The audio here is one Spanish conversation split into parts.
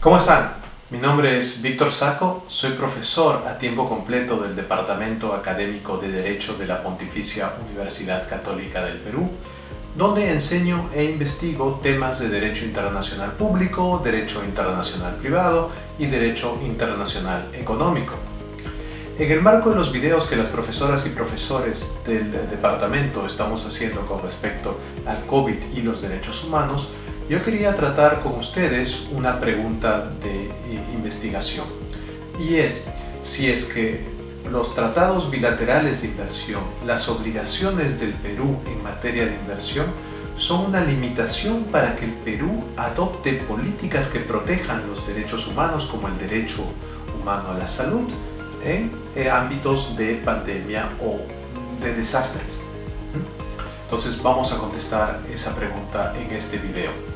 ¿Cómo están? Mi nombre es Víctor Saco, soy profesor a tiempo completo del Departamento Académico de Derecho de la Pontificia Universidad Católica del Perú, donde enseño e investigo temas de Derecho Internacional Público, Derecho Internacional Privado y Derecho Internacional Económico. En el marco de los videos que las profesoras y profesores del departamento estamos haciendo con respecto al COVID y los derechos humanos, yo quería tratar con ustedes una pregunta de investigación, y es si es que los tratados bilaterales de inversión, las obligaciones del Perú en materia de inversión, son una limitación para que el Perú adopte políticas que protejan los derechos humanos, como el derecho humano a la salud, en ámbitos de pandemia o de desastres. Entonces vamos a contestar esa pregunta en este video.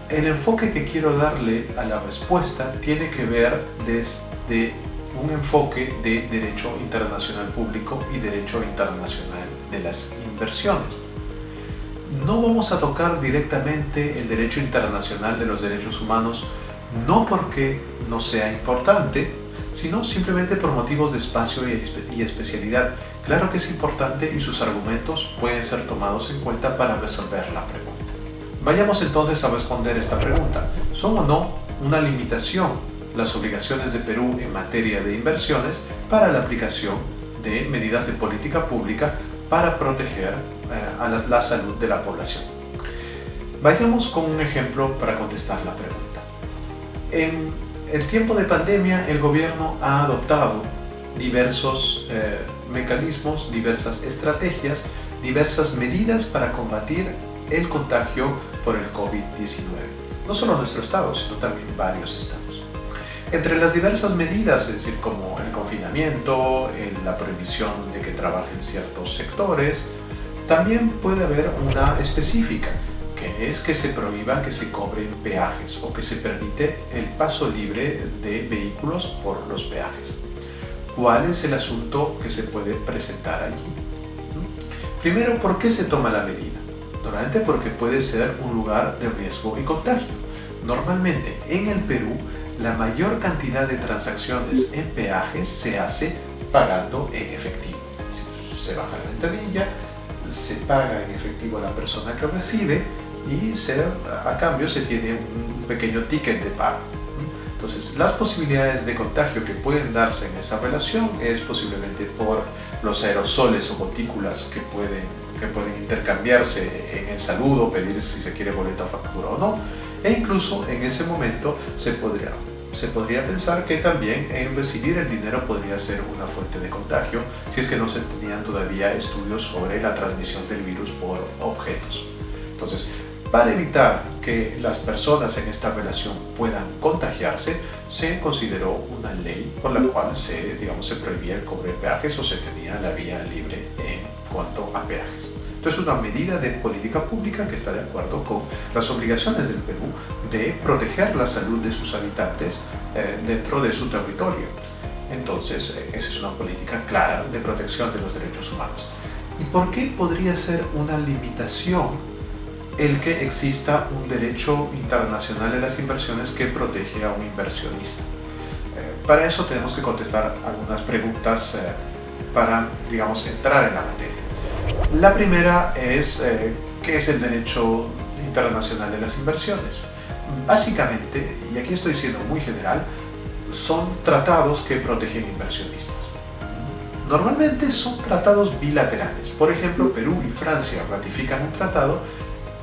El enfoque que quiero darle a la respuesta tiene que ver desde un enfoque de derecho internacional público y derecho internacional de las inversiones. No vamos a tocar directamente el derecho internacional de los derechos humanos, no porque no sea importante, sino simplemente por motivos de espacio y especialidad. Claro que es importante y sus argumentos pueden ser tomados en cuenta para resolver la pregunta. Vayamos entonces a responder esta pregunta. ¿Son o no una limitación las obligaciones de Perú en materia de inversiones para la aplicación de medidas de política pública para proteger a la salud de la población? Vayamos con un ejemplo para contestar la pregunta. En el tiempo de pandemia, el gobierno ha adoptado diversos mecanismos, diversas estrategias, diversas medidas para combatir el contagio por el COVID-19. No solo nuestro estado, sino también varios estados. Entre las diversas medidas, es decir, como el confinamiento, la prohibición de que trabajen ciertos sectores, también puede haber una específica, que es que se prohíba que se cobren peajes o que se permite el paso libre de vehículos por los peajes. ¿Cuál es el asunto que se puede presentar allí? Primero, ¿por qué se toma la medida? Normalmente porque puede ser un lugar de riesgo y contagio. Normalmente en el Perú la mayor cantidad de transacciones en peajes se hace pagando en efectivo. Se baja la ventanilla, se paga en efectivo a la persona que recibe y a cambio se tiene un pequeño ticket de pago. Entonces, las posibilidades de contagio que pueden darse en esa relación es posiblemente por los aerosoles o gotículas que pueden intercambiarse en el saludo, pedir si se quiere boleto o factura o no, e incluso en ese momento se podría pensar que también en recibir el dinero podría ser una fuente de contagio, si es que no se tenían todavía estudios sobre la transmisión del virus por objetos. Entonces, para evitar que las personas en esta relación puedan contagiarse, se consideró una ley por la cual se prohibía el cobro de peajes o se tenía la vía libre en cuanto a peajes. Entonces, es una medida de política pública que está de acuerdo con las obligaciones del Perú de proteger la salud de sus habitantes dentro de su territorio. Entonces, esa es una política clara de protección de los derechos humanos. ¿Y por qué podría ser una limitación el que exista un derecho internacional de las inversiones que protege a un inversionista? Para eso tenemos que contestar algunas preguntas para, entrar en la materia. La primera es, ¿qué es el derecho internacional de las inversiones? Básicamente, y aquí estoy siendo muy general, son tratados que protegen inversionistas. Normalmente son tratados bilaterales. Por ejemplo, Perú y Francia ratifican un tratado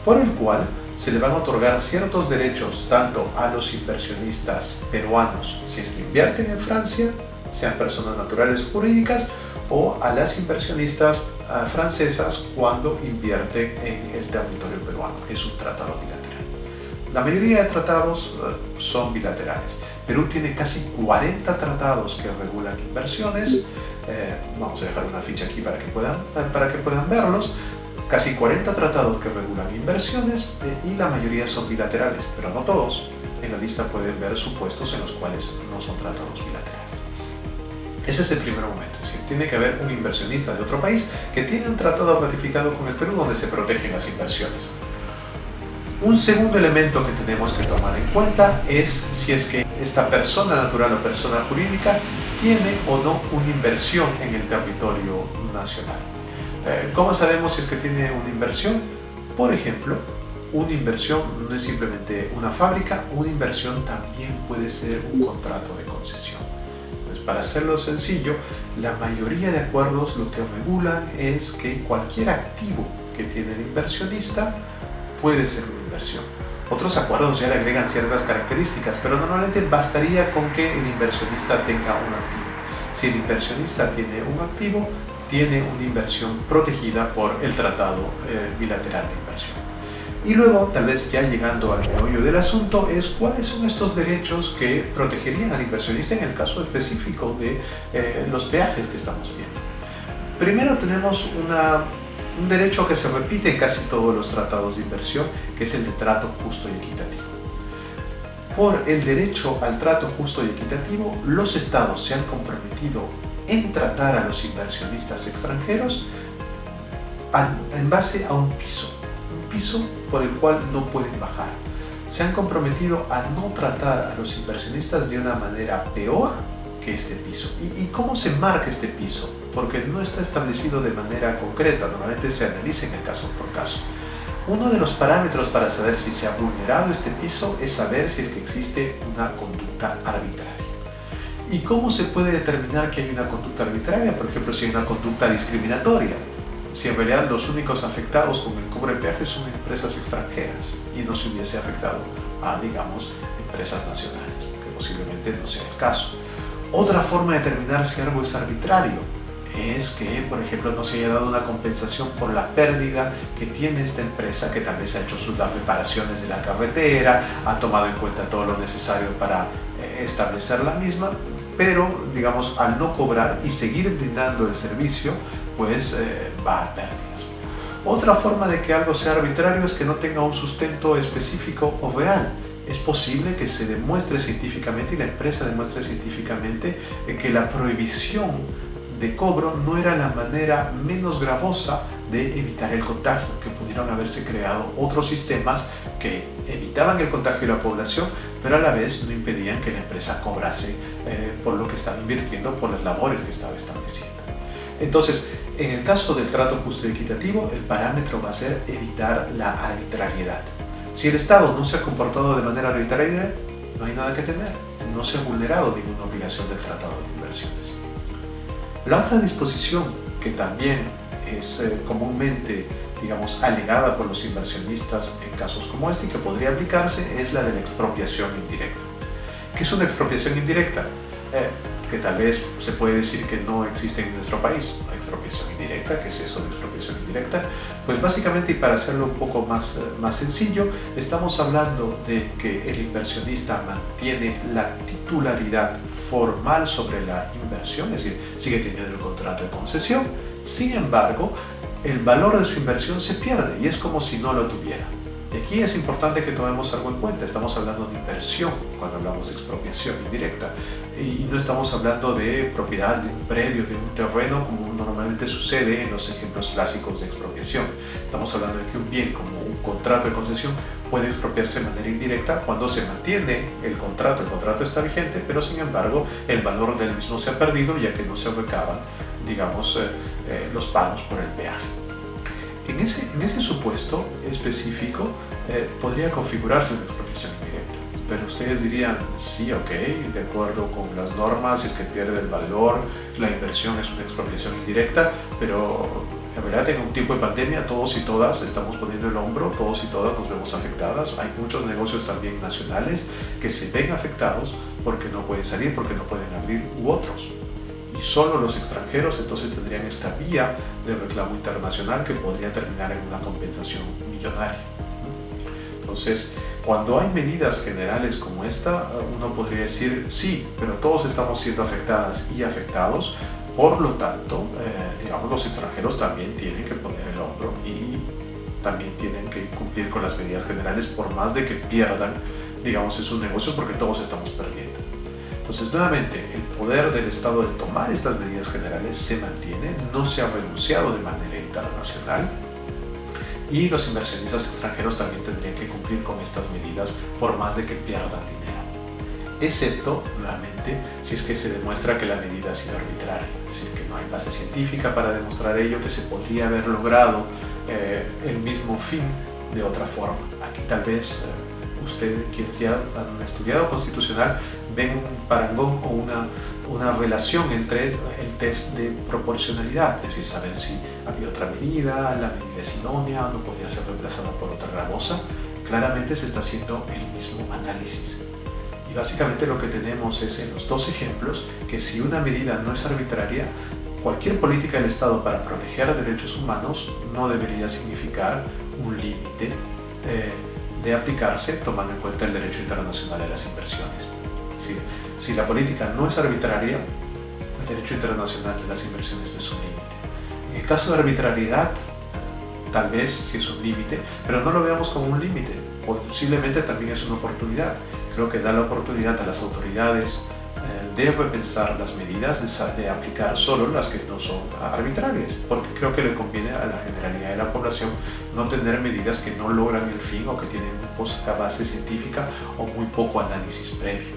por el cual se le van a otorgar ciertos derechos tanto a los inversionistas peruanos, si es que invierten en Francia, sean personas naturales o jurídicas, o a las inversionistas francesas cuando invierten en el territorio peruano. Es un tratado bilateral. La mayoría de tratados son bilaterales. Perú tiene casi 40 tratados que regulan inversiones. Vamos a dejar una ficha aquí para que puedan verlos. Casi 40 tratados que regulan inversiones y la mayoría son bilaterales, pero no todos. En la lista pueden ver supuestos en los cuales no son tratados bilaterales. Ese es el primer momento, es decir, tiene que haber un inversionista de otro país que tiene un tratado ratificado con el Perú donde se protegen las inversiones. Un segundo elemento que tenemos que tomar en cuenta es si es que esta persona natural o persona jurídica tiene o no una inversión en el territorio nacional. ¿Cómo sabemos si es que tiene una inversión? Por ejemplo, una inversión no es simplemente una fábrica, una inversión también puede ser un contrato de concesión. Pues para hacerlo sencillo, la mayoría de acuerdos lo que regulan es que cualquier activo que tiene el inversionista puede ser una inversión. Otros acuerdos ya le agregan ciertas características, pero normalmente bastaría con que el inversionista tenga un activo. Si el inversionista tiene un activo, tiene una inversión protegida por el Tratado Bilateral de Inversión. Y luego, tal vez ya llegando al meollo del asunto, es cuáles son estos derechos que protegerían al inversionista en el caso específico de los peajes que estamos viendo. Primero tenemos un derecho que se repite en casi todos los tratados de inversión, que es el de trato justo y equitativo. Por el derecho al trato justo y equitativo, los estados se han comprometido en tratar a los inversionistas extranjeros en base a un piso por el cual no pueden bajar. Se han comprometido a no tratar a los inversionistas de una manera peor que este piso. ¿Y cómo se marca este piso? Porque no está establecido de manera concreta, normalmente se analiza en el caso por caso. Uno de los parámetros para saber si se ha vulnerado este piso es saber si es que existe una conducta arbitraria. ¿Y cómo se puede determinar que hay una conducta arbitraria? Por ejemplo, si hay una conducta discriminatoria. Si en realidad los únicos afectados con el cobro de peajes son empresas extranjeras y no se hubiese afectado a, digamos, empresas nacionales, que posiblemente no sea el caso. Otra forma de determinar si algo es arbitrario es que, por ejemplo, no se haya dado una compensación por la pérdida que tiene esta empresa, que tal vez ha hecho sus reparaciones de la carretera, ha tomado en cuenta todo lo necesario para establecer la misma, pero, digamos, al no cobrar y seguir brindando el servicio, pues va a pérdidas. Otra forma de que algo sea arbitrario es que no tenga un sustento específico o real. Es posible que se demuestre científicamente y la empresa demuestre científicamente que la prohibición de cobro no era la manera menos gravosa de evitar el contagio, que pudieron haberse creado otros sistemas que evitaban el contagio de la población, pero a la vez no impedían que la empresa cobrase por lo que estaba invirtiendo, por las labores que estaba estableciendo. Entonces, en el caso del trato justo y equitativo, el parámetro va a ser evitar la arbitrariedad. Si el Estado no se ha comportado de manera arbitraria, no hay nada que temer, no se ha vulnerado ninguna obligación del Tratado de Inversiones. La otra disposición que también es comúnmente, digamos, alegada por los inversionistas en casos como este y que podría aplicarse es la de la expropiación indirecta. ¿Qué es una expropiación indirecta? Que tal vez se puede decir que no existe en nuestro país. La expropiación indirecta, ¿qué es eso de expropiación indirecta? Pues básicamente, y para hacerlo un poco más sencillo, estamos hablando de que el inversionista mantiene la titularidad formal sobre la inversión, es decir, sigue teniendo el contrato de concesión, sin embargo, el valor de su inversión se pierde y es como si no lo tuviera. Y aquí es importante que tomemos algo en cuenta. Estamos hablando de inversión cuando hablamos de expropiación indirecta y no estamos hablando de propiedad de un predio, de un terreno, como normalmente sucede en los ejemplos clásicos de expropiación. Estamos hablando de que un bien como un contrato de concesión puede expropiarse de manera indirecta cuando se mantiene el contrato está vigente, pero sin embargo el valor del mismo se ha perdido ya que no se recaban, digamos, los pagos por el peaje. En ese supuesto específico podría configurarse una expropiación indirecta, pero ustedes dirían, sí, ok, de acuerdo con las normas, si es que pierde el valor, la inversión es una expropiación indirecta, pero en verdad en un tiempo de pandemia todos y todas estamos poniendo el hombro, todos y todas nos vemos afectadas, hay muchos negocios también nacionales que se ven afectados porque no pueden salir, porque no pueden abrir u otros. Y solo los extranjeros entonces tendrían esta vía de reclamo internacional que podría terminar en una compensación millonaria. Entonces, cuando hay medidas generales como esta, uno podría decir, sí, pero todos estamos siendo afectadas y afectados, por lo tanto, digamos, los extranjeros también tienen que poner el hombro y también tienen que cumplir con las medidas generales por más de que pierdan, digamos, en sus negocios porque todos estamos perdiendo. Entonces, nuevamente, el poder del Estado de tomar estas medidas generales se mantiene, no se ha renunciado de manera internacional y los inversionistas extranjeros también tendrían que cumplir con estas medidas por más de que pierdan dinero, excepto, nuevamente, si es que se demuestra que la medida ha sido arbitraria, es decir, que no hay base científica para demostrar ello, que se podría haber logrado el mismo fin de otra forma. Aquí tal vez ustedes, quienes ya han estudiado constitucional, ven un parangón o una relación entre el test de proporcionalidad, es decir, saber si había otra medida, la medida es idónea, no podría ser reemplazada por otra gravosa. Claramente se está haciendo el mismo análisis. Y básicamente lo que tenemos es en los dos ejemplos que si una medida no es arbitraria, cualquier política del Estado para proteger derechos humanos no debería significar un límite de aplicarse tomando en cuenta el derecho internacional de las inversiones. Si la política no es arbitraria, el derecho internacional de las inversiones no es un límite. En el caso de arbitrariedad, tal vez sí es un límite, pero no lo veamos como un límite, posiblemente también es una oportunidad. Creo que da la oportunidad a las autoridades de repensar las medidas, de aplicar solo las que no son arbitrarias, porque creo que le conviene a la generalidad de la población no tener medidas que no logran el fin o que tienen muy poca base científica o muy poco análisis previo.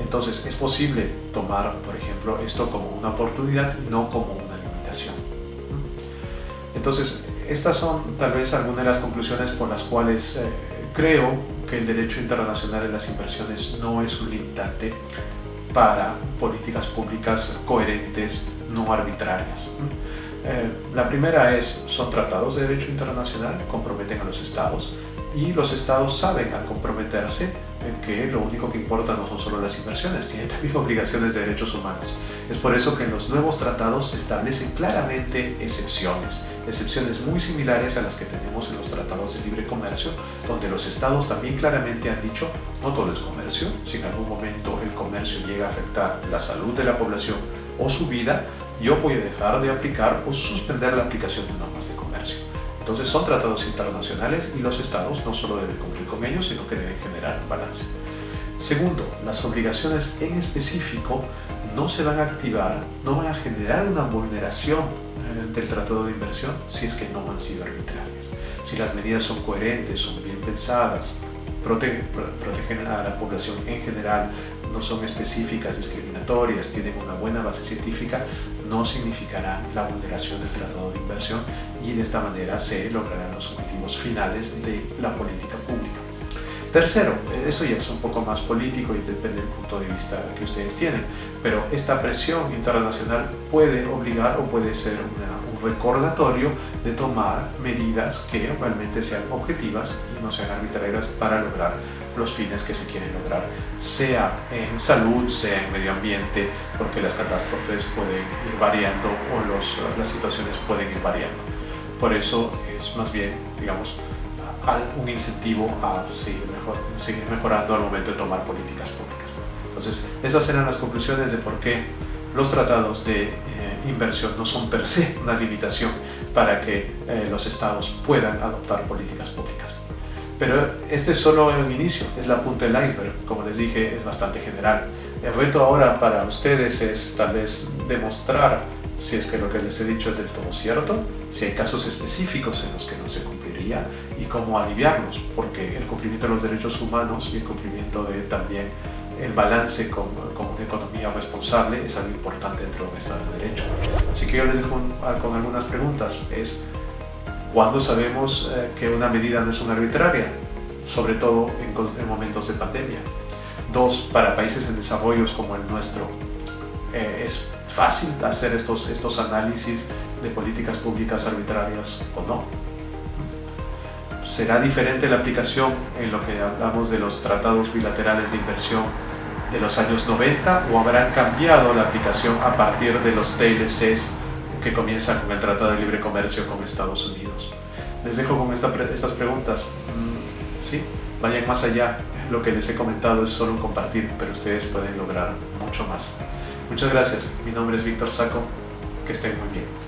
Entonces es posible tomar, por ejemplo, esto como una oportunidad y no como una limitación. Entonces, estas son tal vez algunas de las conclusiones por las cuales creo que el derecho internacional en las inversiones no es un limitante para políticas públicas coherentes, no arbitrarias. La primera son tratados de derecho internacional, comprometen a los estados, y los estados saben al comprometerse que lo único que importa no son solo las inversiones, tienen también obligaciones de derechos humanos. Es por eso que en los nuevos tratados se establecen claramente excepciones muy similares a las que tenemos en los tratados de libre comercio, donde los estados también claramente han dicho no todo es comercio, si en algún momento el comercio llega a afectar la salud de la población o su vida, yo voy a dejar de aplicar o suspender la aplicación de normas de comercio. Entonces son tratados internacionales y los estados no solo deben cumplir con ellos, sino que deben generar un balance. Segundo, las obligaciones en específico no se van a activar, no van a generar una vulneración del tratado de inversión si es que no han sido arbitrarias. Si las medidas son coherentes, son bien pensadas, protegen a la población en general, no son específicas, discriminatorias, tienen una buena base científica, no significará la vulneración del tratado de inversión y de esta manera se lograrán los objetivos finales de la política pública. Tercero, eso ya es un poco más político y depende del punto de vista que ustedes tienen, pero esta presión internacional puede obligar o puede ser un recordatorio de tomar medidas que realmente sean objetivas y no sean arbitrarias para lograr los fines que se quieren lograr, sea en salud, sea en medio ambiente, porque las catástrofes pueden ir variando o las situaciones pueden ir variando. Por eso es más bien, digamos, un incentivo a seguir mejorando al momento de tomar políticas públicas. Entonces, esas eran las conclusiones de por qué los tratados de inversión no son per se una limitación para que los estados puedan adoptar políticas públicas. Pero este es solo el inicio, es la punta del iceberg, como les dije, es bastante general. El reto ahora para ustedes es tal vez demostrar si es que lo que les he dicho es del todo cierto, si hay casos específicos en los que no se cumpliría y cómo aliviarlos, porque el cumplimiento de los derechos humanos y el cumplimiento de también el balance con una economía responsable es algo importante dentro de un Estado de Derecho. Así que yo les dejo con algunas preguntas. ¿Cuándo sabemos que una medida no es una arbitraria? Sobre todo en momentos de pandemia. Dos, para países en desarrollo como el nuestro, ¿es fácil hacer estos análisis de políticas públicas arbitrarias o no? ¿Será diferente la aplicación en lo que hablamos de los tratados bilaterales de inversión de los años 90 o habrán cambiado la aplicación a partir de los TLCs que comienzan con el Tratado de Libre Comercio con Estados Unidos? Les dejo con estas preguntas. Sí, vayan más allá. Lo que les he comentado es solo un compartir, pero ustedes pueden lograr mucho más. Muchas gracias. Mi nombre es Víctor Saco. Que estén muy bien.